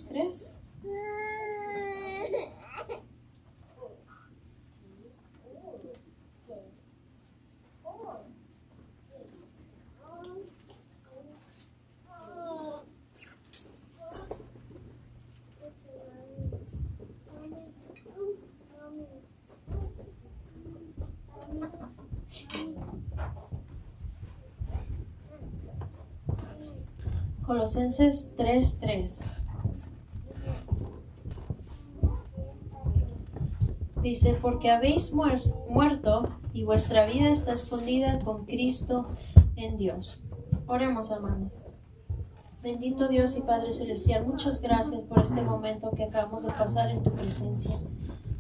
3. Colosenses 3:3. Dice, porque habéis muerto y vuestra vida está escondida con Cristo en Dios. Oremos, hermanos. Bendito Dios y Padre Celestial, muchas gracias por este momento que acabamos de pasar en tu presencia.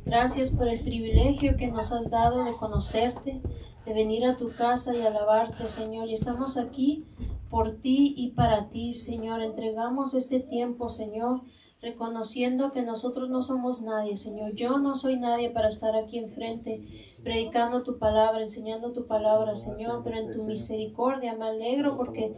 Gracias por el privilegio que nos has dado de conocerte, de venir a tu casa y alabarte, Señor. Y estamos aquí por ti y para ti, Señor. Entregamos este tiempo, Señor, reconociendo que nosotros no somos nadie, Señor. Yo no soy nadie para estar aquí enfrente, predicando tu palabra, enseñando tu palabra, Señor. Pero en tu misericordia me alegro porque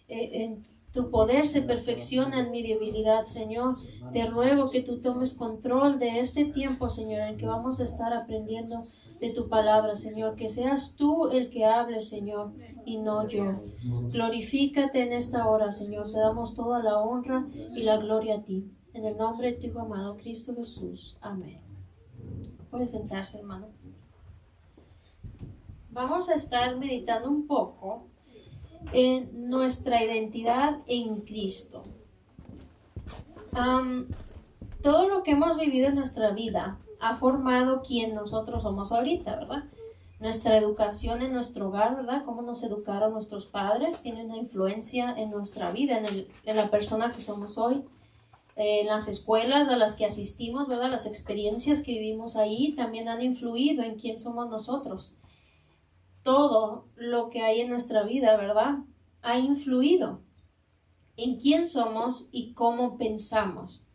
en tu poder se perfecciona en mi debilidad, Señor. Te ruego que tú tomes control de este tiempo, Señor, en que vamos a estar aprendiendo de tu palabra, Señor. Que seas tú el que hable, Señor, y no yo. Glorifícate en esta hora, Señor. Te damos toda la honra y la gloria a ti. En el nombre de tu Hijo amado, Cristo Jesús. Amén. Puede sentarse, hermano. Vamos a estar meditando un poco en nuestra identidad en Cristo. Todo lo que hemos vivido en nuestra vida ha formado quien nosotros somos ahorita, ¿verdad? Nuestra educación en nuestro hogar, ¿verdad? Cómo nos educaron nuestros padres tiene una influencia en nuestra vida, en la persona que somos hoy. Las escuelas a las que asistimos, ¿verdad? Las experiencias que vivimos ahí también han influido en quién somos nosotros. Todo lo que hay en nuestra vida, ¿verdad?, ha influido en quién somos y cómo pensamos.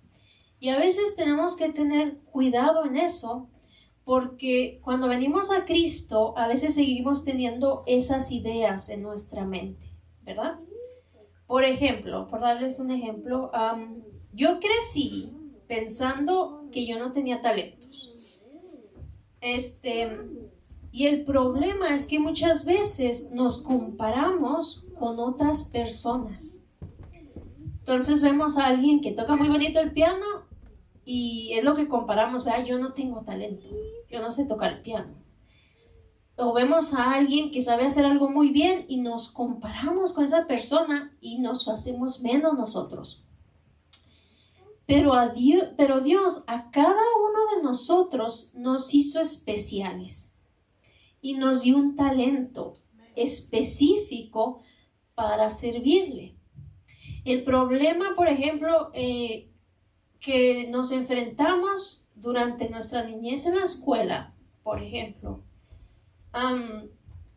Y a veces tenemos que tener cuidado en eso, porque cuando venimos a Cristo, a veces seguimos teniendo esas ideas en nuestra mente, ¿verdad? Por ejemplo, por darles un ejemplo, yo crecí pensando que yo no tenía talentos. Y el problema es que muchas veces nos comparamos con otras personas. Entonces vemos a alguien que toca muy bonito el piano y es lo que comparamos, ¿verdad? Yo no tengo talento, yo no sé tocar el piano. O vemos a alguien que sabe hacer algo muy bien y nos comparamos con esa persona y nos hacemos menos nosotros. Pero Dios a cada uno de nosotros nos hizo especiales. Y nos dio un talento específico para servirle. El problema, por ejemplo, que nos enfrentamos durante nuestra niñez en la escuela, por ejemplo,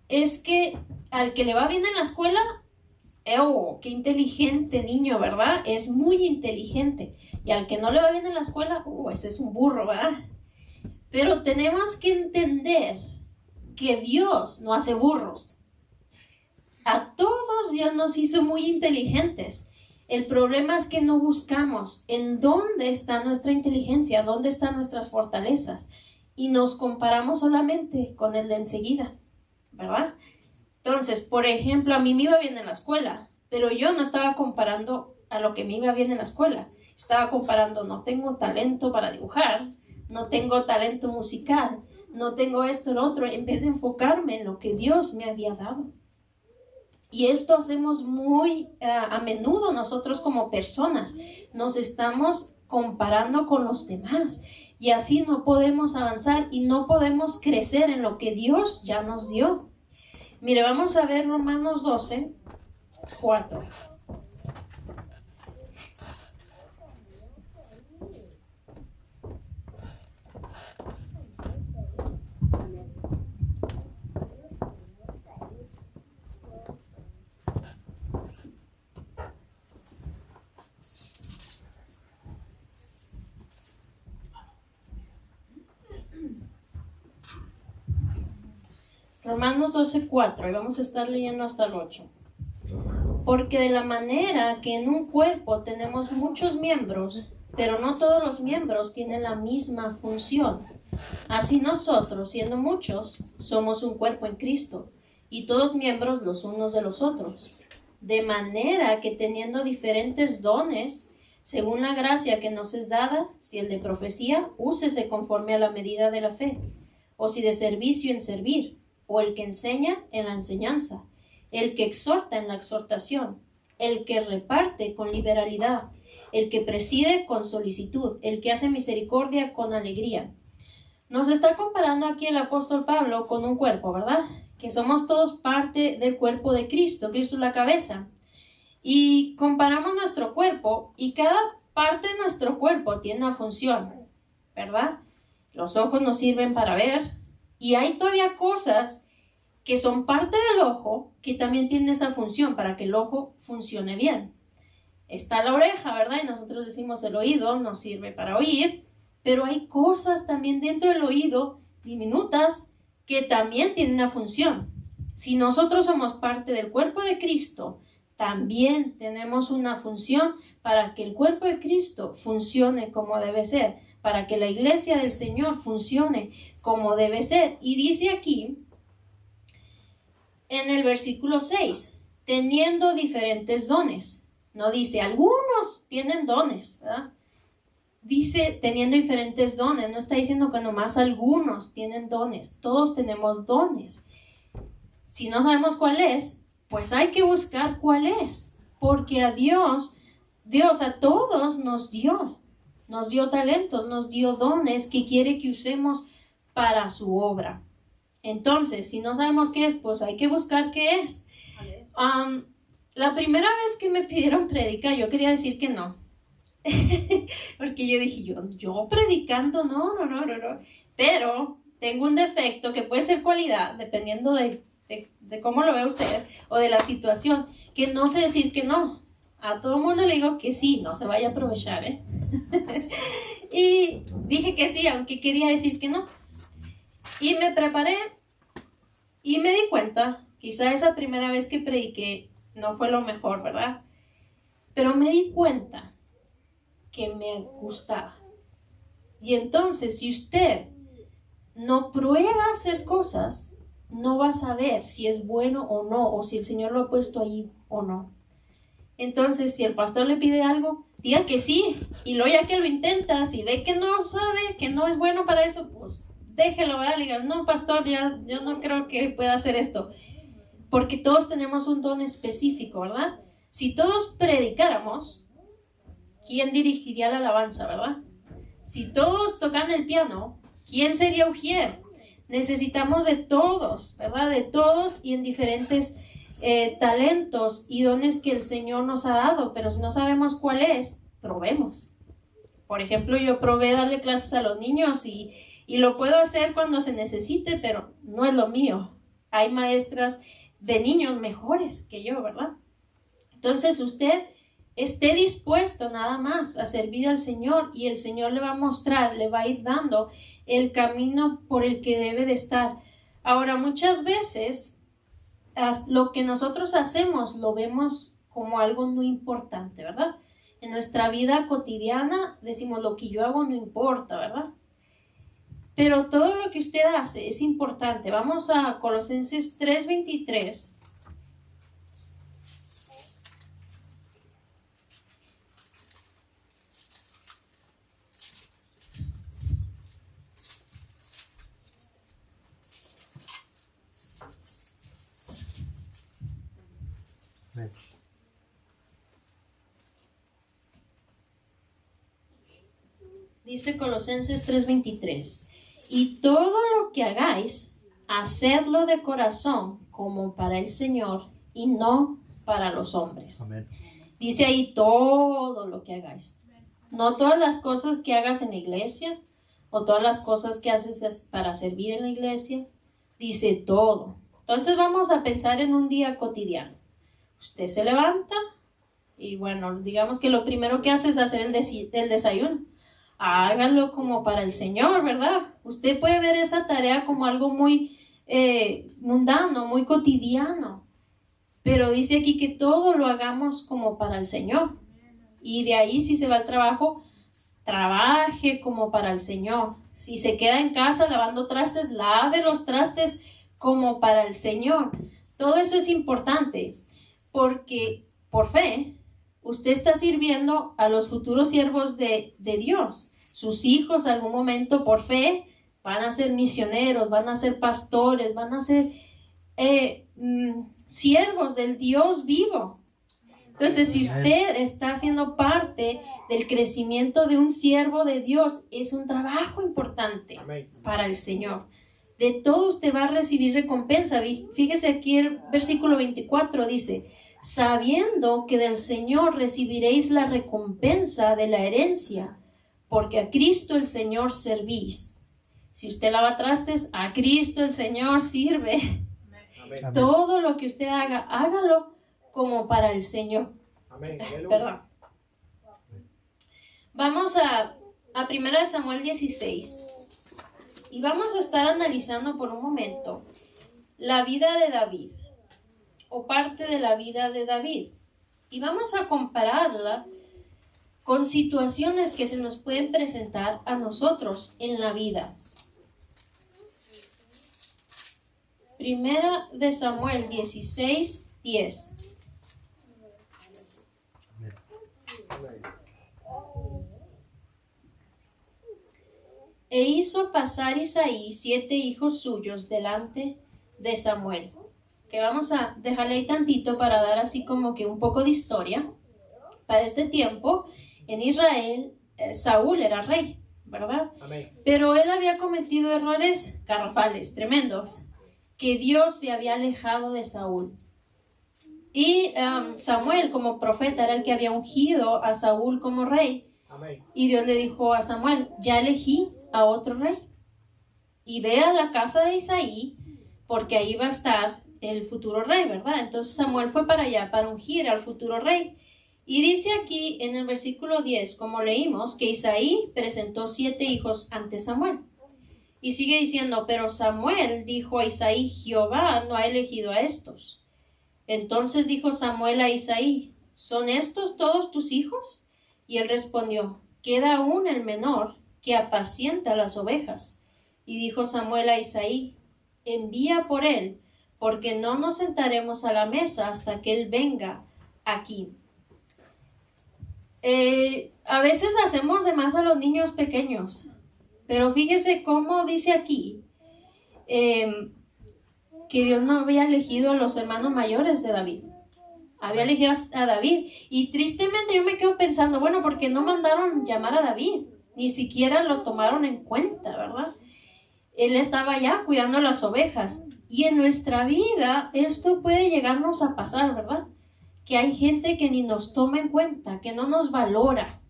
es que al que le va bien en la escuela, qué inteligente niño, ¿verdad? Es muy inteligente. Y al que no le va bien en la escuela, ese es un burro, ¿verdad? Pero tenemos que entender que Dios no hace burros. A todos Dios nos hizo muy inteligentes. El problema es que no buscamos en dónde está nuestra inteligencia, dónde están nuestras fortalezas, y nos comparamos solamente con el de enseguida, ¿verdad? Entonces, por ejemplo, a mí me iba bien en la escuela, pero yo no estaba comparando a lo que me iba bien en la escuela. Estaba comparando, no tengo talento para dibujar, no tengo talento musical, no tengo esto, lo otro, en vez de enfocarme en lo que Dios me había dado. Y esto hacemos muy a menudo nosotros como personas. Nos estamos comparando con los demás y así no podemos avanzar y no podemos crecer en lo que Dios ya nos dio. Mire, vamos a ver Romanos 12:4. Romanos 12:4, y vamos a estar leyendo hasta el 8. Porque de la manera que en un cuerpo tenemos muchos miembros, pero no todos los miembros tienen la misma función. Así nosotros, siendo muchos, somos un cuerpo en Cristo, y todos miembros los unos de los otros. De manera que teniendo diferentes dones, según la gracia que nos es dada, si el de profecía, úsese conforme a la medida de la fe, o si de servicio en servir, o el que enseña en la enseñanza, el que exhorta en la exhortación, el que reparte con liberalidad, el que preside con solicitud, el que hace misericordia con alegría. Nos está comparando aquí el apóstol Pablo con un cuerpo, ¿verdad? Que somos todos parte del cuerpo de Cristo. Cristo es la cabeza. Y comparamos nuestro cuerpo y cada parte de nuestro cuerpo tiene una función, ¿verdad? Los ojos nos sirven para ver y hay todavía cosas que son parte del ojo que también tienen esa función para que el ojo funcione bien. Está la oreja, ¿verdad? Y nosotros decimos el oído nos sirve para oír, pero hay cosas también dentro del oído diminutas que también tienen una función. Si nosotros somos parte del cuerpo de Cristo, también tenemos una función para que el cuerpo de Cristo funcione como debe ser, para que la iglesia del Señor funcione como debe ser. Y dice aquí, en el versículo 6, teniendo diferentes dones. No dice, algunos tienen dones, ¿verdad? Dice, teniendo diferentes dones. No está diciendo que nomás algunos tienen dones. Todos tenemos dones. Si no sabemos cuál es, pues hay que buscar cuál es, porque a Dios a todos nos dio talentos, nos dio dones que quiere que usemos para su obra. Entonces, si no sabemos qué es, pues hay que buscar qué es. La primera vez que me pidieron predicar, yo quería decir que no, porque yo dije, yo predicando, no, pero tengo un defecto que puede ser cualidad, dependiendo de cómo lo ve usted o de la situación, que no sé decir que no. A todo el mundo le digo que sí, no se vaya a aprovechar, Y dije que sí, aunque quería decir que no. Y me preparé y me di cuenta, quizá esa primera vez que prediqué no fue lo mejor, ¿verdad? Pero me di cuenta que me gustaba. Y entonces, si usted no prueba hacer cosas, no va a saber si es bueno o no, o si el Señor lo ha puesto ahí o no. Entonces, si el pastor le pide algo, diga que sí, y luego ya que lo intenta, si ve que no sabe, que no es bueno para eso, pues déjelo, ¿verdad? Le diga, no, pastor, yo no creo que pueda hacer esto, porque todos tenemos un don específico, ¿verdad? Si todos predicáramos, ¿quién dirigiría la alabanza, verdad? Si todos tocan el piano, ¿quién sería ujier? Necesitamos de todos, ¿verdad? De todos y en diferentes talentos y dones que el Señor nos ha dado, pero si no sabemos cuál es, probemos. Por ejemplo, yo probé darle clases a los niños y lo puedo hacer cuando se necesite, pero no es lo mío. Hay maestras de niños mejores que yo, ¿verdad? Entonces usted esté dispuesto nada más a servir al Señor y el Señor le va a mostrar, le va a ir dando el camino por el que debe de estar. Ahora, muchas veces lo que nosotros hacemos lo vemos como algo no importante, ¿verdad? En nuestra vida cotidiana decimos lo que yo hago no importa, ¿verdad? Pero todo lo que usted hace es importante. Vamos a Colosenses 3:23. Dice Colosenses 3:23, y todo lo que hagáis, hacedlo de corazón como para el Señor y no para los hombres. Amén. Dice ahí todo lo que hagáis. No todas las cosas que hagas en la iglesia o todas las cosas que haces para servir en la iglesia. Dice todo. Entonces vamos a pensar en un día cotidiano. Usted se levanta y bueno, digamos que lo primero que hace es hacer el desayuno. Hágalo como para el Señor, ¿verdad? Usted puede ver esa tarea como algo muy mundano, muy cotidiano. pero dice aquí que todo lo hagamos como para el Señor. Y de ahí, si se va al trabajo, trabaje como para el Señor. Si se queda en casa lavando trastes, lave los trastes como para el Señor. Todo eso es importante porque por fe usted está sirviendo a los futuros siervos de Dios. Sus hijos algún momento por fe van a ser misioneros, van a ser pastores, van a ser siervos del Dios vivo. Entonces, si usted está haciendo parte del crecimiento de un siervo de Dios, es un trabajo importante para el Señor. De todo usted va a recibir recompensa. Fíjese aquí el versículo 24 dice, sabiendo que del Señor recibiréis la recompensa de la herencia, porque a Cristo el Señor servís. Si usted lava trastes, a Cristo el Señor sirve. Amén. Todo lo que usted haga, hágalo como para el Señor. Amén. Perdón. Vamos a 1 Samuel 16 y vamos a estar analizando por un momento la vida de David o parte de la vida de David y vamos a compararla con situaciones que se nos pueden presentar a nosotros en la vida. 1 Samuel 16, 10. E hizo pasar Isaí 7 hijos suyos delante de Samuel. Que vamos a dejarle ahí tantito para dar así como que un poco de historia. Para este tiempo, en Israel, Saúl era rey, ¿verdad? Amén. Pero él había cometido errores garrafales, tremendos, que Dios se había alejado de Saúl. Y Samuel, como profeta, era el que había ungido a Saúl como rey. Amén. Y Dios le dijo a Samuel, ya elegí a otro rey. Y ve a la casa de Isaí, porque ahí va a estar el futuro rey, ¿verdad? Entonces Samuel fue para allá para ungir al futuro rey. Y dice aquí en el versículo 10, como leímos, que Isaí presentó 7 hijos ante Samuel. Y sigue diciendo, pero Samuel dijo a Isaí, Jehová no ha elegido a estos. Entonces dijo Samuel a Isaí, ¿son estos todos tus hijos? Y él respondió, queda aún el menor, que apacienta las ovejas. Y dijo Samuel a Isaí, envía por él, porque no nos sentaremos a la mesa hasta que él venga aquí. A veces hacemos de más a los niños pequeños, pero fíjese cómo dice aquí que Dios no había elegido a los hermanos mayores de David. Había elegido a David. Y tristemente yo me quedo pensando, bueno, ¿por qué no mandaron llamar a David? Ni siquiera lo tomaron en cuenta, ¿verdad? Él estaba ya cuidando las ovejas. Y en nuestra vida esto puede llegarnos a pasar, ¿verdad? Que hay gente que ni nos toma en cuenta, que no nos valora.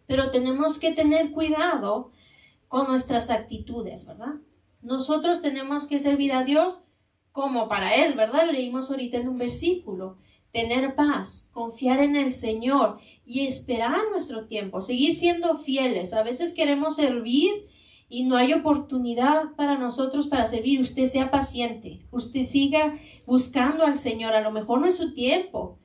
Pero tenemos que tener cuidado con nuestras actitudes, ¿verdad? Nosotros tenemos que servir a Dios como para Él, ¿verdad? Leímos ahorita en un versículo. Tener paz, confiar en el Señor y esperar nuestro tiempo, seguir siendo fieles. A veces queremos servir y no hay oportunidad para nosotros para servir. Usted sea paciente, usted siga buscando al Señor. A lo mejor no es su tiempo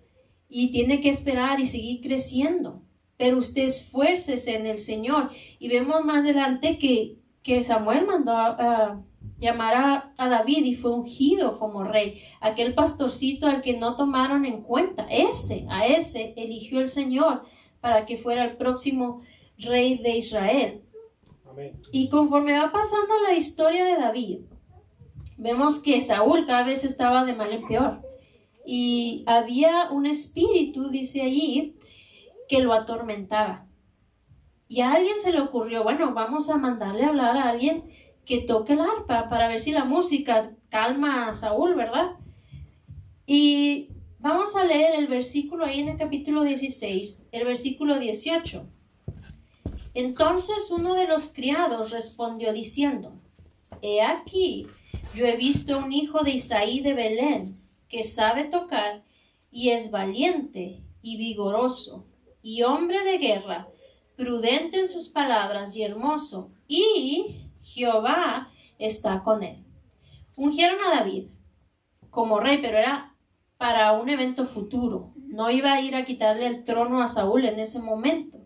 y tiene que esperar y seguir creciendo, pero usted esfuércese en el Señor. Y vemos más adelante que Samuel mandó a llamar a David y fue ungido como rey. Aquel pastorcito al que no tomaron en cuenta, a ese eligió el Señor para que fuera el próximo rey de Israel. Amén. Y conforme va pasando la historia de David, vemos que Saúl cada vez estaba de mal en peor. Y había un espíritu, dice allí, que lo atormentaba. Y a alguien se le ocurrió, bueno, vamos a mandarle a hablar a alguien que toque el arpa para ver si la música calma a Saúl, ¿verdad? Y vamos a leer el versículo ahí en el capítulo 16, el versículo 18. Entonces uno de los criados respondió diciendo, he aquí, yo he visto un hijo de Isaí de Belén, que sabe tocar y es valiente y vigoroso, y hombre de guerra, prudente en sus palabras y hermoso, y Jehová está con él. Ungieron a David como rey, pero era para un evento futuro. No iba a ir a quitarle el trono a Saúl en ese momento.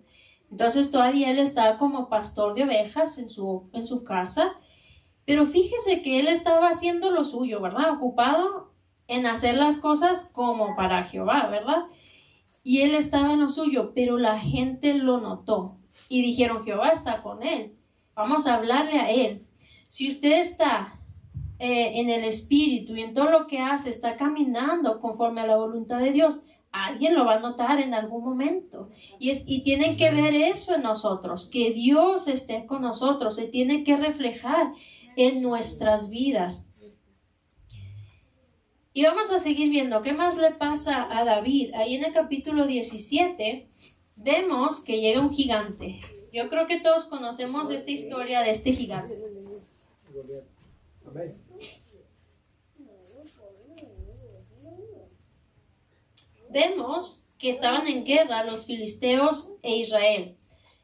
Entonces todavía él estaba como pastor de ovejas en su casa. Pero fíjese que él estaba haciendo lo suyo, ¿verdad? Ocupado en hacer las cosas como para Jehová, ¿verdad? Y él estaba en lo suyo, pero la gente lo notó. Y dijeron, Jehová está con él. Vamos a hablarle a él. Si usted está en el Espíritu y en todo lo que hace, está caminando conforme a la voluntad de Dios, alguien lo va a notar en algún momento. Y tienen que ver eso en nosotros, que Dios esté con nosotros, se tiene que reflejar en nuestras vidas. Y vamos a seguir viendo qué más le pasa a David. Ahí en el capítulo 17 vemos que llega un gigante. Yo creo que todos conocemos esta historia de este gigante. Vemos que estaban en guerra los filisteos e Israel.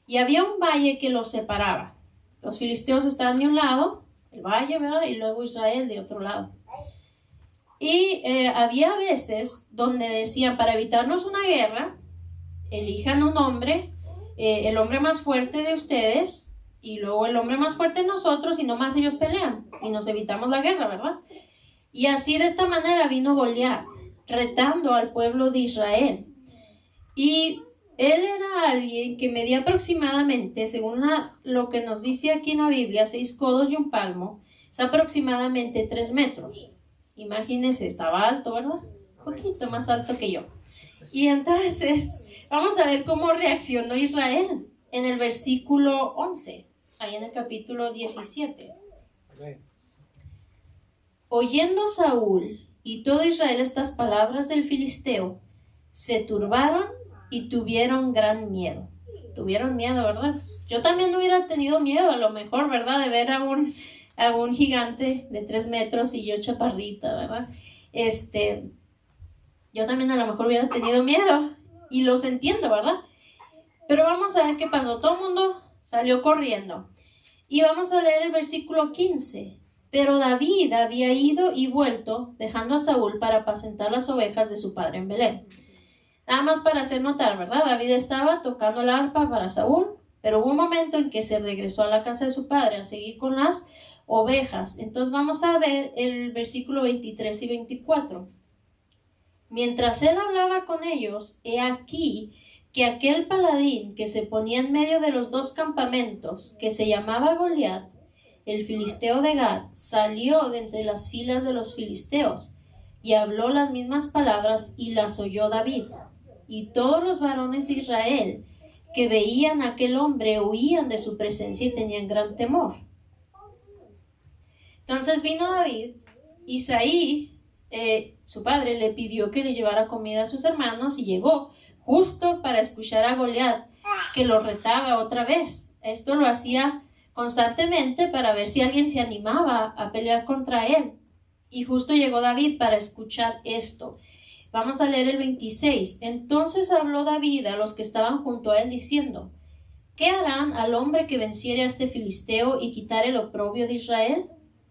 Y había un valle que los separaba. Los filisteos estaban de un lado, el valle, ¿verdad? Y luego Israel de otro lado. Y había veces donde decían, para evitarnos una guerra, elijan un hombre, el hombre más fuerte de ustedes, y luego el hombre más fuerte de nosotros, y nomás ellos pelean, y nos evitamos la guerra, ¿verdad? Y así de esta manera vino Goliat, retando al pueblo de Israel. Y él era alguien que medía aproximadamente, según lo que nos dice aquí en la Biblia, 6 codos y un palmo, es aproximadamente 3 metros. Imagínense, estaba alto, ¿verdad? Un poquito más alto que yo. Y entonces, vamos a ver cómo reaccionó Israel en el versículo 11, ahí en el capítulo 17. Oyendo Saúl y todo Israel estas palabras del filisteo, se turbaron y tuvieron gran miedo. Tuvieron miedo, ¿verdad? Yo también hubiera tenido miedo, a lo mejor, ¿verdad? De ver a un gigante de 3 metros y yo chaparrita, ¿verdad? Yo también a lo mejor hubiera tenido miedo y los entiendo, ¿verdad? Pero vamos a ver qué pasó. Todo el mundo salió corriendo. Y vamos a leer el versículo 15. Pero David había ido y vuelto, dejando a Saúl para apacentar las ovejas de su padre en Belén. Nada más para hacer notar, ¿verdad? David estaba tocando la arpa para Saúl, pero hubo un momento en que se regresó a la casa de su padre a seguir con las ovejas. Entonces vamos a ver el versículo 23 y 24. Mientras él hablaba con ellos, he aquí que aquel paladín que se ponía en medio de los 2 campamentos, que se llamaba Goliat, el filisteo de Gat, salió de entre las filas de los filisteos y habló las mismas palabras y las oyó David. Y todos los varones de Israel que veían a aquel hombre huían de su presencia y tenían gran temor. Entonces vino David, Isaí, su padre, le pidió que le llevara comida a sus hermanos y llegó justo para escuchar a Goliat, que lo retaba otra vez. Esto lo hacía constantemente para ver si alguien se animaba a pelear contra él. Y justo llegó David para escuchar esto. Vamos a leer el 26. Entonces habló David a los que estaban junto a él diciendo, ¿qué harán al hombre que venciere a este filisteo y quitare el oprobio de Israel?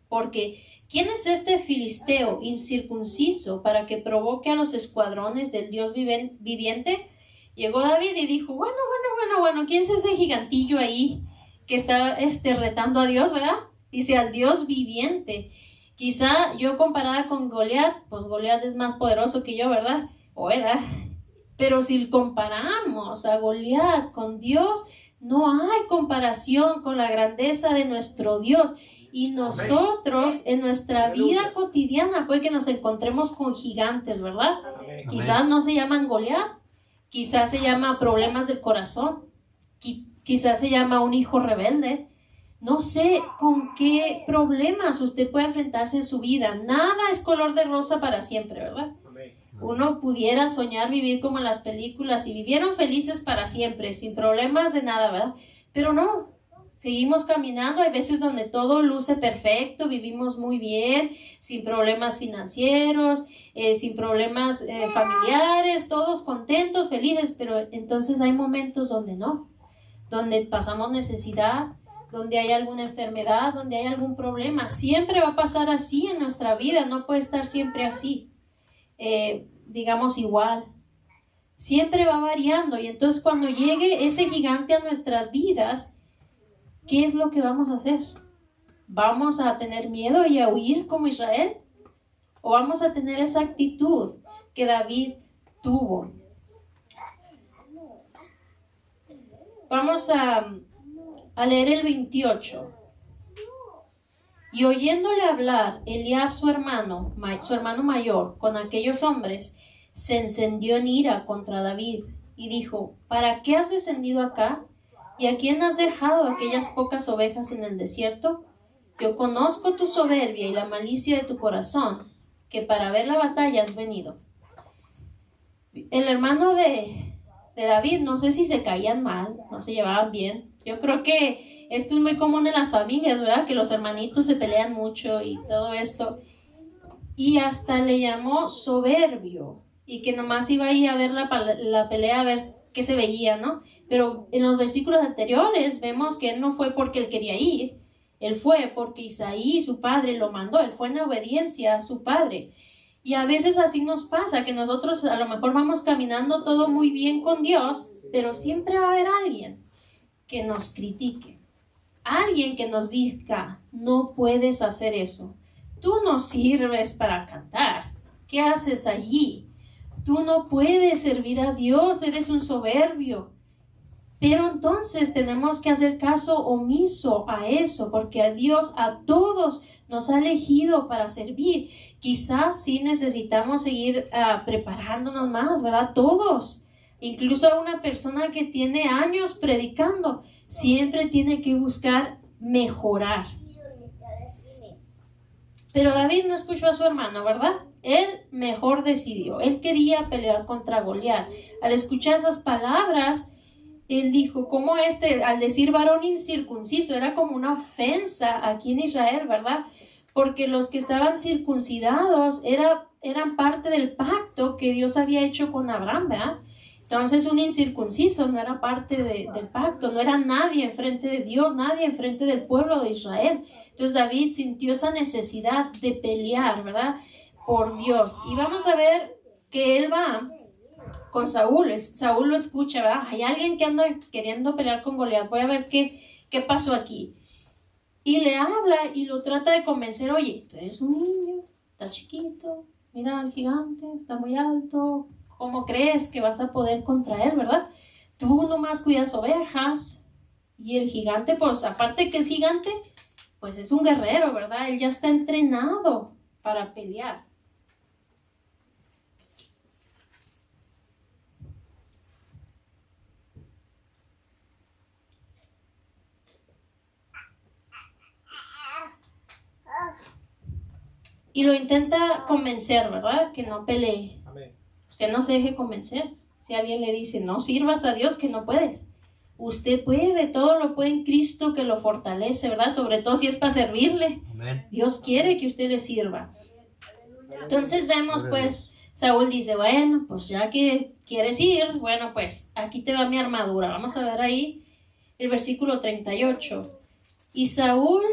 Porque, ¿quién es este filisteo incircunciso para que provoque a los escuadrones del Dios viviente? Llegó David y dijo, bueno, ¿quién es ese gigantillo ahí que está retando a Dios, verdad? Dice, al Dios viviente. Quizá yo comparada con Goliat, pues Goliat es más poderoso que yo, ¿verdad? O era. Pero si comparamos a Goliat con Dios, no hay comparación con la grandeza de nuestro Dios. Y nosotros en nuestra vida cotidiana puede que nos encontremos con gigantes, ¿verdad? Quizás no se llaman Goliat, quizás se llama problemas del corazón, quizás se llama un hijo rebelde. No sé con qué problemas usted puede enfrentarse en su vida. Nada es color de rosa para siempre, ¿verdad? Uno pudiera soñar vivir como en las películas y vivieron felices para siempre, sin problemas de nada, ¿verdad? Pero no, seguimos caminando. Hay veces donde todo luce perfecto, vivimos muy bien, sin problemas financieros, sin problemas familiares, todos contentos, felices, pero entonces hay momentos donde no, donde pasamos necesidad, donde hay alguna enfermedad, donde hay algún problema. Siempre va a pasar así en nuestra vida, no puede estar siempre así. digamos, igual. Siempre va variando. Y entonces cuando llegue ese gigante a nuestras vidas, ¿qué es lo que vamos a hacer? ¿Vamos a tener miedo y a huir como Israel? ¿O vamos a tener esa actitud que David tuvo? Vamos a leer el 28. Y oyéndole hablar Eliab su hermano mayor, con aquellos hombres, se encendió en ira contra David y dijo: ¿Para qué has descendido acá? ¿Y a quién has dejado aquellas pocas ovejas en el desierto? Yo conozco tu soberbia y la malicia de tu corazón, que para ver la batalla has venido. El hermano de David, no sé si se caían mal, no se llevaban bien. Yo creo que esto es muy común en las familias, ¿verdad? Que los hermanitos se pelean mucho y todo esto. Y hasta le llamó soberbio, y que nomás iba ahí a ver la pelea, a ver qué se veía, ¿no? Pero en los versículos anteriores vemos que él no fue porque él quería ir, él fue porque Isaí, su padre, lo mandó, él fue en obediencia a su padre. Y a veces así nos pasa, que nosotros a lo mejor vamos caminando todo muy bien con Dios, pero siempre va a haber alguien que nos critique, alguien que nos diga: no puedes hacer eso, tú no sirves para cantar, ¿qué haces allí? Tú no puedes servir a Dios, eres un soberbio. Pero entonces tenemos que hacer caso omiso a eso, porque a Dios, a todos nos ha elegido para servir. Quizás sí necesitamos seguir preparándonos más, ¿verdad? Todos. Incluso a una persona que tiene años predicando, siempre tiene que buscar mejorar. Pero David no escuchó a su hermano, ¿verdad? Él mejor decidió. Él quería pelear contra Goliat. Al escuchar esas palabras, él dijo: ¿cómo al decir varón incircunciso? Era como una ofensa aquí en Israel, ¿verdad? Porque los que estaban circuncidados eran parte del pacto que Dios había hecho con Abraham, ¿verdad? Entonces un incircunciso no era parte del pacto, no era nadie enfrente de Dios, nadie enfrente del pueblo de Israel. Entonces David sintió esa necesidad de pelear, ¿verdad? Por Dios. Y vamos a ver que él va con Saúl. Saúl lo escucha, ¿verdad? Hay alguien que anda queriendo pelear con Goliat. Voy a ver qué pasó aquí. Y le habla y lo trata de convencer: oye, tú eres un niño, estás chiquito, mira al gigante, está muy alto, ¿cómo crees que vas a poder contra él, verdad? Tú nomás cuidas ovejas. Y el gigante, pues aparte que es gigante, pues es un guerrero, ¿verdad? Él ya está entrenado para pelear. Y lo intenta convencer, ¿verdad? Que no pelee. Amén. Usted no se deje convencer. Si alguien le dice: no sirvas a Dios, que no puedes. Usted puede, todo lo puede en Cristo que lo fortalece, ¿verdad? Sobre todo si es para servirle. Amén. Dios quiere que usted le sirva. Entonces vemos, pues, Saúl dice: bueno, pues ya que quieres ir, bueno, pues aquí te va mi armadura. Vamos a ver ahí el versículo 38. Y Saúl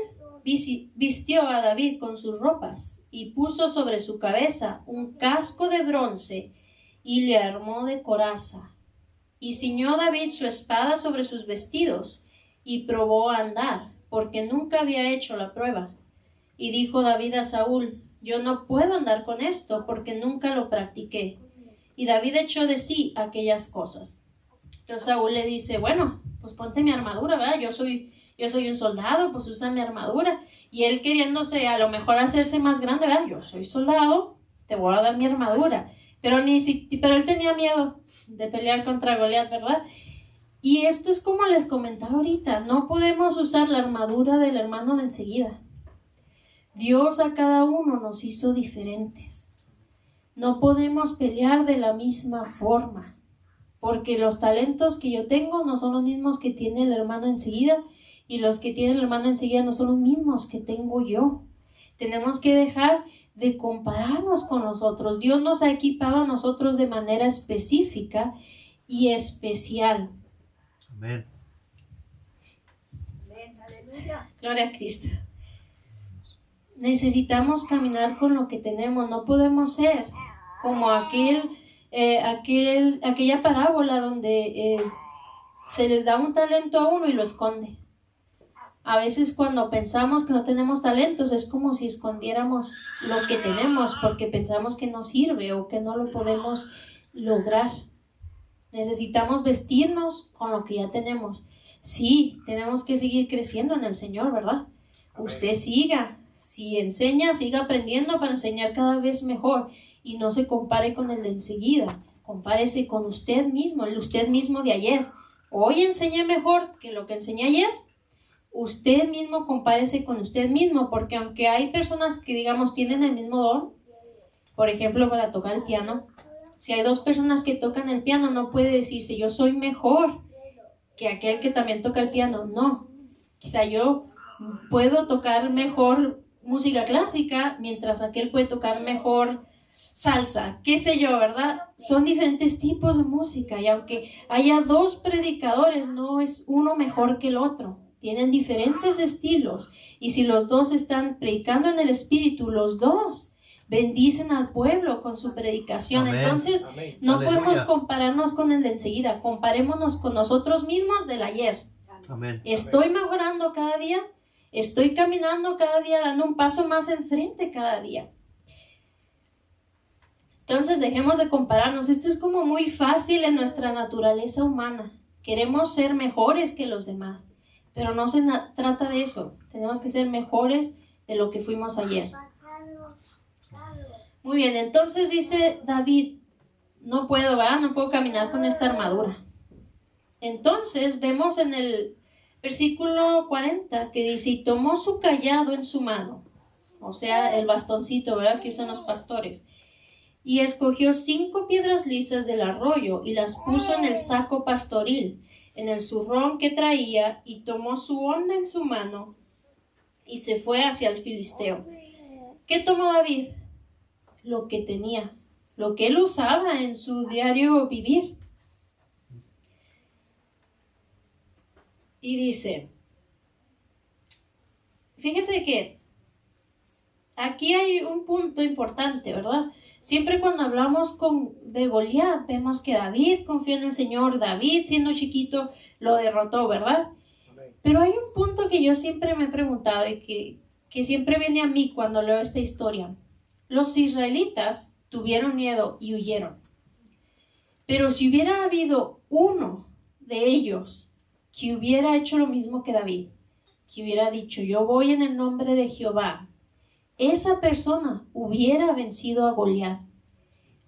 vistió a David con sus ropas y puso sobre su cabeza un casco de bronce y le armó de coraza. Y ciñó David su espada sobre sus vestidos y probó a andar, porque nunca había hecho la prueba. Y dijo David a Saúl: yo no puedo andar con esto, porque nunca lo practiqué. Y David echó de sí aquellas cosas. Entonces Saúl le dice: bueno, pues ponte mi armadura, ¿verdad? Yo soy un soldado, pues usa mi armadura. Y él queriéndose a lo mejor hacerse más grande, ¿verdad? Yo soy soldado, te voy a dar mi armadura. Pero él tenía miedo de pelear contra Goliat, ¿verdad? Y esto es como les comentaba ahorita: no podemos usar la armadura del hermano de enseguida. Dios a cada uno nos hizo diferentes. No podemos pelear de la misma forma, porque los talentos que yo tengo no son los mismos que tiene el hermano enseguida, y los que tiene el hermano enseguida no son los mismos que tengo yo. Tenemos que dejar de compararnos con los otros. Dios nos ha equipado a nosotros de manera específica y especial. Amén. Amén. Aleluya. Gloria a Cristo. Necesitamos caminar con lo que tenemos. No podemos ser como aquella parábola donde se les da un talento a uno y lo esconde. A veces cuando pensamos que no tenemos talentos es como si escondiéramos lo que tenemos porque pensamos que no sirve o que no lo podemos lograr. Necesitamos vestirnos con lo que ya tenemos. Sí, tenemos que seguir creciendo en el Señor, ¿verdad? Usted siga, si enseña, siga aprendiendo para enseñar cada vez mejor y no se compare con el de enseguida. Compárese con usted mismo, el usted mismo de ayer. Hoy enseña mejor que lo que enseñé ayer. Usted mismo compárese con usted mismo, porque aunque hay personas que, digamos, tienen el mismo don, por ejemplo, para tocar el piano, si hay dos personas que tocan el piano, no puede decirse yo soy mejor que aquel que también toca el piano. No, quizá yo puedo tocar mejor música clásica, mientras aquel puede tocar mejor salsa, qué sé yo, ¿verdad? Son diferentes tipos de música y aunque haya dos predicadores, no es uno mejor que el otro. Tienen diferentes estilos y si los dos están predicando en el Espíritu, los dos bendicen al pueblo con su predicación. Amén. Entonces, amén. No Aleluya. Podemos compararnos con el de enseguida, comparémonos con nosotros mismos del ayer. Amén. Estoy mejorando cada día, estoy caminando cada día, dando un paso más enfrente cada día. Entonces, dejemos de compararnos. Esto es como muy fácil en nuestra naturaleza humana. Queremos ser mejores que los demás. Pero no se trata de eso. Tenemos que ser mejores de lo que fuimos ayer. Muy bien, entonces dice David, no puedo, ¿verdad? No puedo caminar con esta armadura. Entonces vemos en el versículo 40 que dice, y tomó su cayado en su mano, o sea, el bastoncito, ¿verdad? Que usan los pastores. Y escogió 5 piedras lisas del arroyo y las puso en el saco pastoril, en el zurrón que traía, y tomó su honda en su mano y se fue hacia el filisteo. ¿Qué tomó David? Lo que tenía, lo que él usaba en su diario vivir. Y dice, fíjese que aquí hay un punto importante, ¿verdad? Siempre cuando hablamos de Goliat, vemos que David confió en el Señor, David siendo chiquito lo derrotó, ¿verdad? Amén. Pero hay un punto que yo siempre me he preguntado y que siempre viene a mí cuando leo esta historia. Los israelitas tuvieron miedo y huyeron. Pero si hubiera habido uno de ellos que hubiera hecho lo mismo que David, que hubiera dicho, yo voy en el nombre de Jehová, esa persona hubiera vencido a Goliat.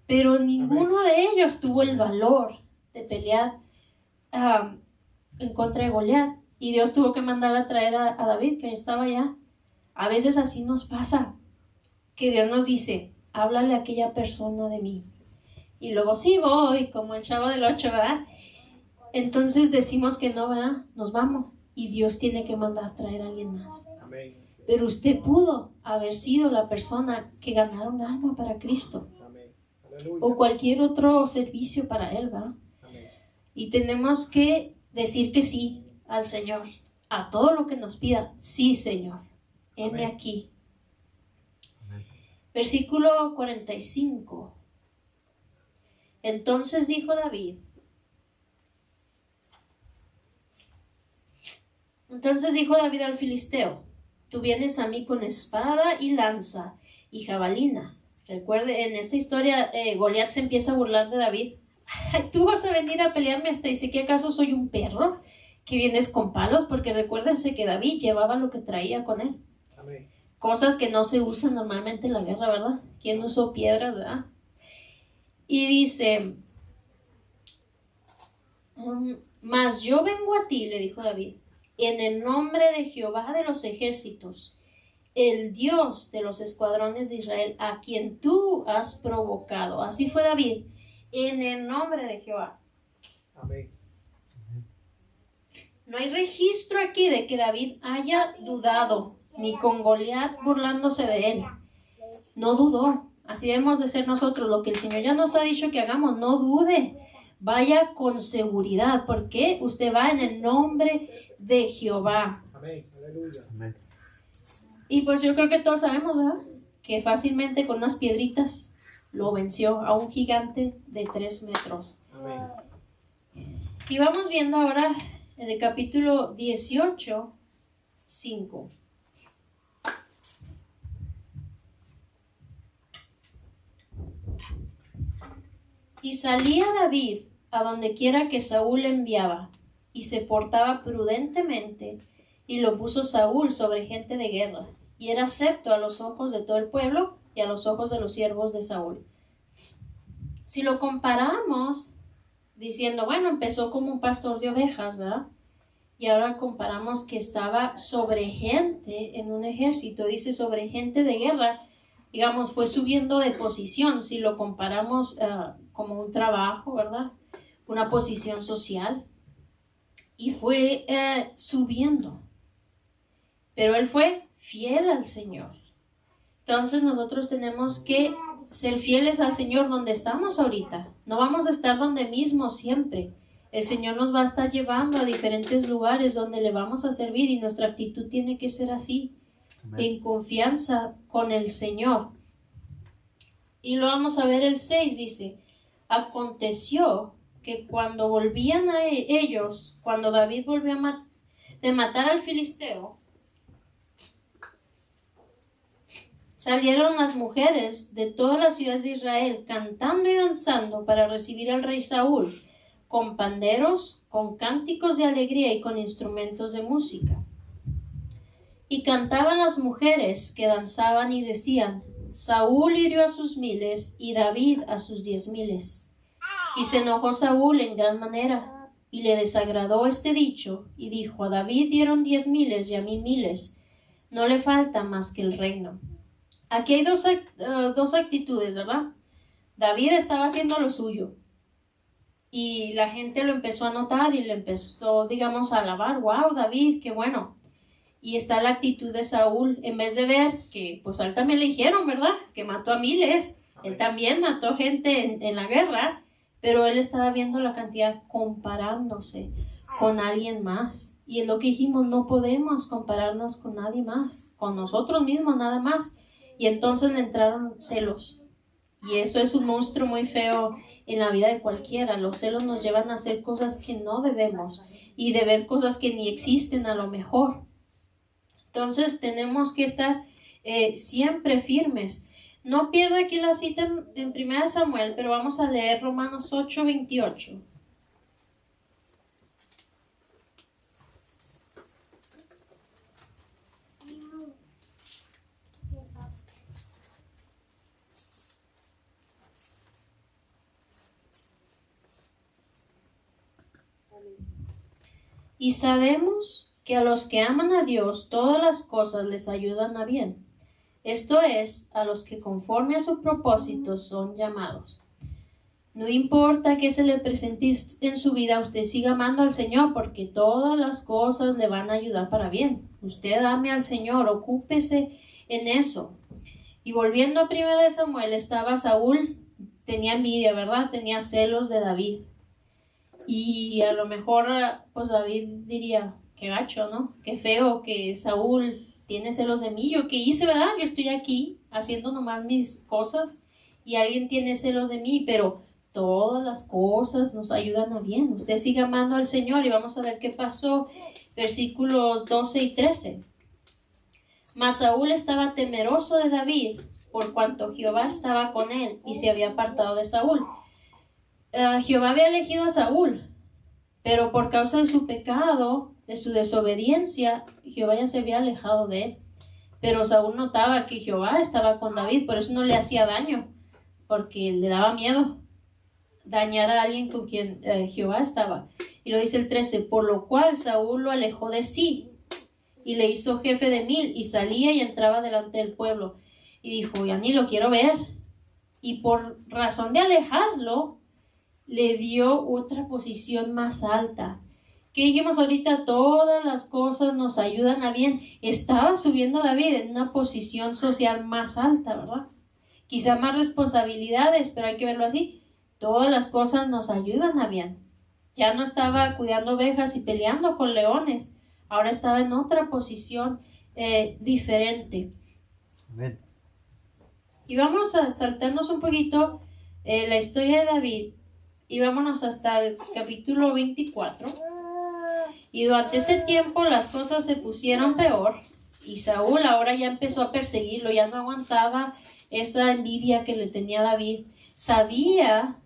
Pero ninguno de ellos tuvo el valor de pelear en contra de Goliat. Y Dios tuvo que mandar a traer a David, que estaba allá. A veces así nos pasa, que Dios nos dice, háblale a aquella persona de mí. Y luego sí voy, como el Chavo del 8, ¿verdad? Entonces decimos que no, ¿verdad? Nos vamos. Y Dios tiene que mandar a traer a alguien más. Amén. Pero usted pudo haber sido la persona que ganara un alma para Cristo. Amén. O cualquier otro servicio para Él, ¿verdad? Amén. Y tenemos que decir que sí al Señor. A todo lo que nos pida, sí, Señor. Heme aquí. Amén. Versículo 45. Entonces dijo David, al filisteo, tú vienes a mí con espada y lanza y jabalina. Recuerde, en esta historia Goliat se empieza a burlar de David. Tú vas a venir a pelearme, hasta dice que acaso soy un perro que vienes con palos, porque recuérdense que David llevaba lo que traía con él. Amén. Cosas que no se usan normalmente en la guerra, ¿verdad? ¿Quién usó piedras, verdad? Y dice, mas yo vengo a ti, le dijo David, en el nombre de Jehová de los ejércitos, el Dios de los escuadrones de Israel, a quien tú has provocado. Así fue David, en el nombre de Jehová. Amén. No hay registro aquí de que David haya dudado, ni con Goliat burlándose de él. No dudó. Así debemos de ser nosotros. Lo que el Señor ya nos ha dicho que hagamos, no dude. Vaya con seguridad, porque usted va en el nombre de Jehová. Amén. Aleluya. Y pues yo creo que todos sabemos, ¿verdad? Que fácilmente con unas piedritas lo venció a un gigante de 3 metros. Amén. Y vamos viendo ahora en el capítulo 18, 5. Y salía David a donde quiera que Saúl le enviaba, y se portaba prudentemente, y lo puso Saúl sobre gente de guerra, y era acepto a los ojos de todo el pueblo y a los ojos de los siervos de Saúl. Si lo comparamos, diciendo, bueno, empezó como un pastor de ovejas, ¿verdad? Y ahora comparamos que estaba sobre gente en un ejército, dice sobre gente de guerra, digamos, fue subiendo de posición, si lo comparamos como un trabajo, ¿verdad? Una posición social, y fue subiendo, pero él fue fiel al Señor. Entonces nosotros tenemos que ser fieles al Señor donde estamos ahorita. No vamos a estar donde mismo siempre. El Señor nos va a estar llevando a diferentes lugares donde le vamos a servir, y nuestra actitud tiene que ser así, en confianza con el Señor. Y lo vamos a ver el 6, dice, aconteció que cuando volvían a ellos, cuando David volvió de matar al filisteo, salieron las mujeres de todas las ciudades de Israel cantando y danzando para recibir al rey Saúl, con panderos, con cánticos de alegría y con instrumentos de música. Y cantaban las mujeres que danzaban y decían, Saúl hirió a sus 1000 y David a sus 10,000. Y se enojó Saúl en gran manera, y le desagradó este dicho, y dijo, a David dieron 10,000 y a mí 1000, no le falta más que el reino. Aquí hay dos actitudes, ¿verdad? David estaba haciendo lo suyo, y la gente lo empezó a notar y le empezó, digamos, a alabar, wow, David, qué bueno. Y está la actitud de Saúl, en vez de ver que, pues a él también le dijeron, ¿verdad? Que mató a 1000, él también mató gente en la guerra, pero él estaba viendo la cantidad comparándose con alguien más. Y es lo que dijimos, no podemos compararnos con nadie más, con nosotros mismos nada más. Y entonces le entraron celos. Y eso es un monstruo muy feo en la vida de cualquiera. Los celos nos llevan a hacer cosas que no debemos y de ver cosas que ni existen a lo mejor. Entonces tenemos que estar siempre firmes. No pierdo aquí la cita en 1 Samuel, pero vamos a leer Romanos 8:28. Y sabemos que a los que aman a Dios todas las cosas les ayudan a bien. Esto es, a los que conforme a su propósito son llamados. No importa que se le presente en su vida, usted siga amando al Señor, porque todas las cosas le van a ayudar para bien. Usted ame al Señor, ocúpese en eso. Y volviendo a 1 Samuel, estaba Saúl, tenía envidia, ¿verdad? Tenía celos de David. Y a lo mejor, pues David diría, qué gacho, ¿no? Qué feo que Saúl tiene celos de mí. ¿Yo qué hice, verdad? Yo estoy aquí haciendo nomás mis cosas y alguien tiene celos de mí, pero todas las cosas nos ayudan a bien. Usted sigue amando al Señor y vamos a ver qué pasó. Versículos 12 y 13. Mas Saúl estaba temeroso de David, por cuanto Jehová estaba con él y se había apartado de Saúl. Jehová había elegido a Saúl, pero por causa de su pecado, de su desobediencia, Jehová ya se había alejado de él. Pero Saúl notaba que Jehová estaba con David, por eso no le hacía daño, porque le daba miedo dañar a alguien con quien Jehová estaba. Y lo dice el 13, por lo cual Saúl lo alejó de sí y le hizo jefe de 1000 y salía y entraba delante del pueblo. Y dijo, ya ni lo quiero ver. Y por razón de alejarlo, le dio otra posición más alta. ¿Qué dijimos ahorita? Todas las cosas nos ayudan a bien. Estaba subiendo David en una posición social más alta, ¿verdad? Quizá más responsabilidades, pero hay que verlo así. Todas las cosas nos ayudan a bien. Ya no estaba cuidando ovejas y peleando con leones. Ahora estaba en otra posición diferente. Amén. Y vamos a saltarnos un poquito la historia de David y vámonos hasta el capítulo 24. Y durante este tiempo las cosas se pusieron peor y Saúl ahora ya empezó a perseguirlo, ya no aguantaba esa envidia que le tenía a David. Sabía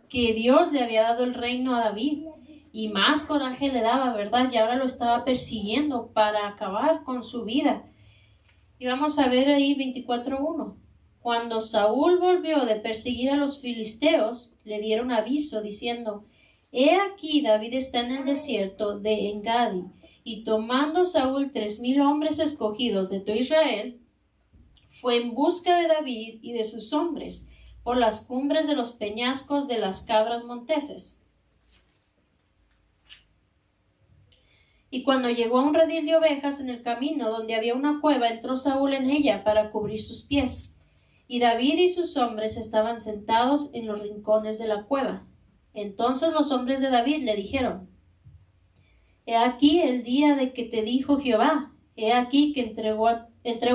que Dios le había dado el reino a David y más coraje le daba, ¿verdad? Y ahora lo estaba persiguiendo para acabar con su vida. Y vamos a ver ahí 24:1. Cuando Saúl volvió de perseguir a los filisteos, le dieron aviso diciendo: He aquí David está en el desierto de Engadi. Y tomando Saúl 3,000 hombres escogidos de todo Israel, fue en busca de David y de sus hombres por las cumbres de los peñascos de las cabras monteses. Y cuando llegó a un redil de ovejas en el camino donde había una cueva, entró Saúl en ella para cubrir sus pies. Y David y sus hombres estaban sentados en los rincones de la cueva. Entonces los hombres de David le dijeron: He aquí el día de que te dijo Jehová, he aquí que entrego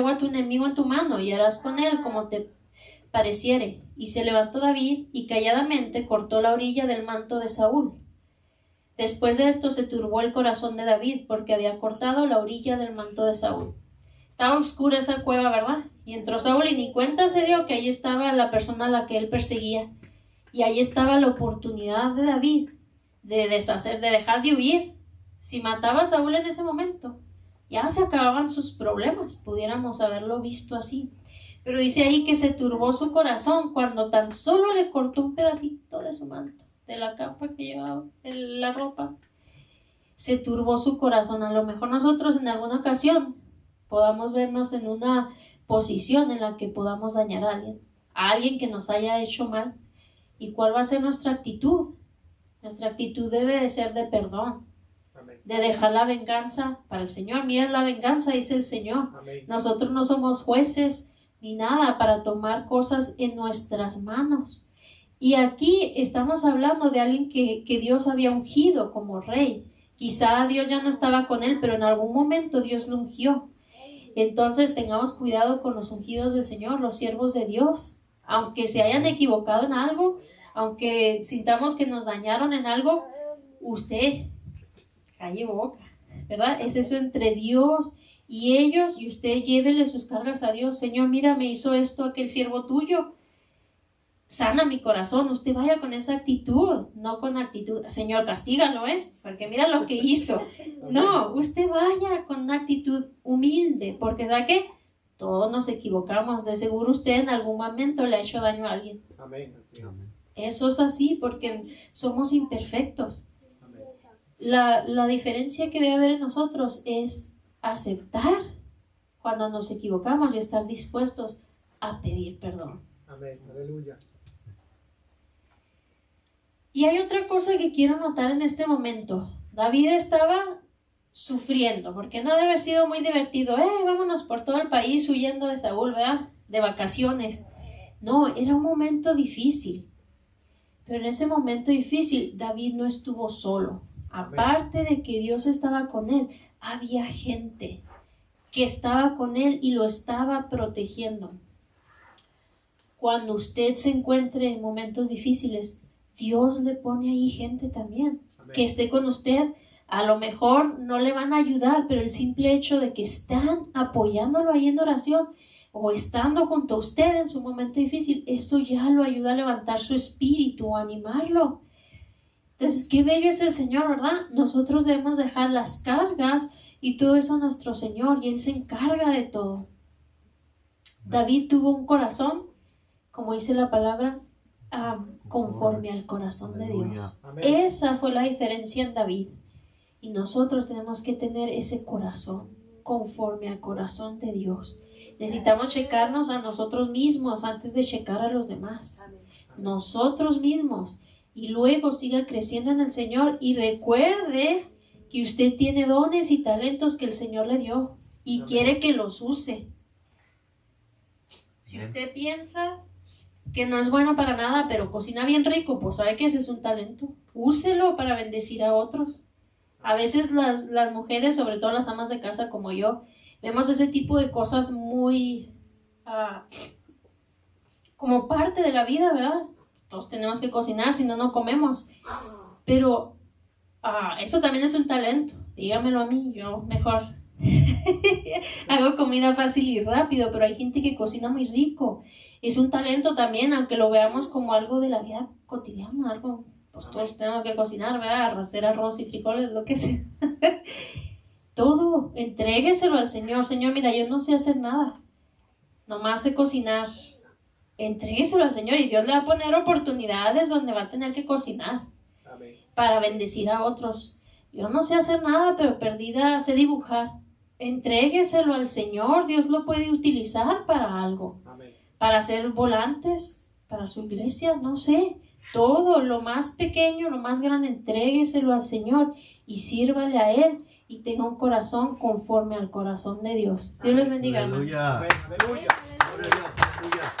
a tu enemigo en tu mano y harás con él como te pareciere. Y se levantó David y calladamente cortó la orilla del manto de Saúl. Después de esto se turbó el corazón de David porque había cortado la orilla del manto de Saúl. Estaba oscura esa cueva, ¿verdad? Y entró Saúl y ni cuenta se dio que ahí estaba la persona a la que él perseguía. Y ahí estaba la oportunidad de David de dejar de huir. Si mataba a Saúl en ese momento, ya se acababan sus problemas. Pudiéramos haberlo visto así. Pero dice ahí que se turbó su corazón cuando tan solo le cortó un pedacito de su manto, de la capa que llevaba, de la ropa. Se turbó su corazón. A lo mejor nosotros en alguna ocasión podamos vernos en una posición en la que podamos dañar a alguien que nos haya hecho mal. ¿Y cuál va a ser nuestra actitud? Nuestra actitud debe de ser de perdón, de dejar la venganza para el Señor. Mira, la venganza dice el Señor. Amén. Nosotros no somos jueces ni nada para tomar cosas en nuestras manos. Y aquí estamos hablando de alguien que Dios había ungido como rey. Quizá Dios ya no estaba con él, pero en algún momento Dios lo ungió. Entonces tengamos cuidado con los ungidos del Señor, los siervos de Dios. Aunque se hayan equivocado en algo, aunque sintamos que nos dañaron en algo, usted calle boca, ¿verdad? Es eso entre Dios y ellos, y usted llévele sus cargas a Dios. Señor, mira, me hizo esto aquel siervo tuyo, sana mi corazón. Usted vaya con esa actitud, no con actitud, Señor, castígalo, porque mira lo que hizo. No, usted vaya con una actitud humilde, porque ¿sabe qué? Todos nos equivocamos. De seguro usted en algún momento le ha hecho daño a alguien. Amén. Eso es así porque somos imperfectos. Amén. La diferencia que debe haber en nosotros es aceptar cuando nos equivocamos y estar dispuestos a pedir perdón. Amén. Aleluya. Y hay otra cosa que quiero notar en este momento. David estaba sufriendo, porque no debe haber sido muy divertido. Vámonos por todo el país huyendo de Saúl, ¿verdad? De vacaciones. No, era un momento difícil. Pero en ese momento difícil, David no estuvo solo. Aparte de que Dios estaba con él, había gente que estaba con él y lo estaba protegiendo. Cuando usted se encuentre en momentos difíciles, Dios le pone ahí gente también. Amén. Que esté con usted. A lo mejor no le van a ayudar, pero el simple hecho de que están apoyándolo ahí en oración o estando junto a usted en su momento difícil, eso ya lo ayuda a levantar su espíritu, a animarlo. Entonces, qué bello es el Señor, ¿verdad? Nosotros debemos dejar las cargas y todo eso a nuestro Señor y Él se encarga de todo. David tuvo un corazón, como dice la palabra, conforme al corazón de Dios. Amén. Esa fue la diferencia en David. Y nosotros tenemos que tener ese corazón conforme al corazón de Dios. Necesitamos checarnos a nosotros mismos antes de checar a los demás. Nosotros mismos. Y luego siga creciendo en el Señor. Y recuerde que usted tiene dones y talentos que el Señor le dio. Y quiere que los use. Si usted piensa que no es bueno para nada, pero cocina bien rico, pues sabe que ese es un talento. Úselo para bendecir a otros. A veces las mujeres, sobre todo las amas de casa como yo, vemos ese tipo de cosas muy como parte de la vida, ¿verdad? Todos tenemos que cocinar, si no, no comemos. Pero eso también es un talento. Dígamelo a mí, yo mejor hago comida fácil y rápido, pero hay gente que cocina muy rico. Es un talento también, aunque lo veamos como algo de la vida cotidiana, algo, pues todos tenemos que cocinar, ¿verdad? Hacer arroz y frijoles, lo que sea. Todo, entrégueselo al Señor. Señor, mira, yo no sé hacer nada, nomás sé cocinar. Entrégueselo al Señor y Dios le va a poner oportunidades donde va a tener que cocinar. Amén. Para bendecir a otros. Yo no sé hacer nada, pero perdida sé dibujar. Entrégueselo al Señor. Dios lo puede utilizar para algo. Amén. Para hacer volantes para su iglesia, no sé. Todo, lo más pequeño, lo más grande, entrégueselo al Señor y sírvale a Él y tenga un corazón conforme al corazón de Dios. Dios les bendiga. Aleluya. Aleluya. Aleluya.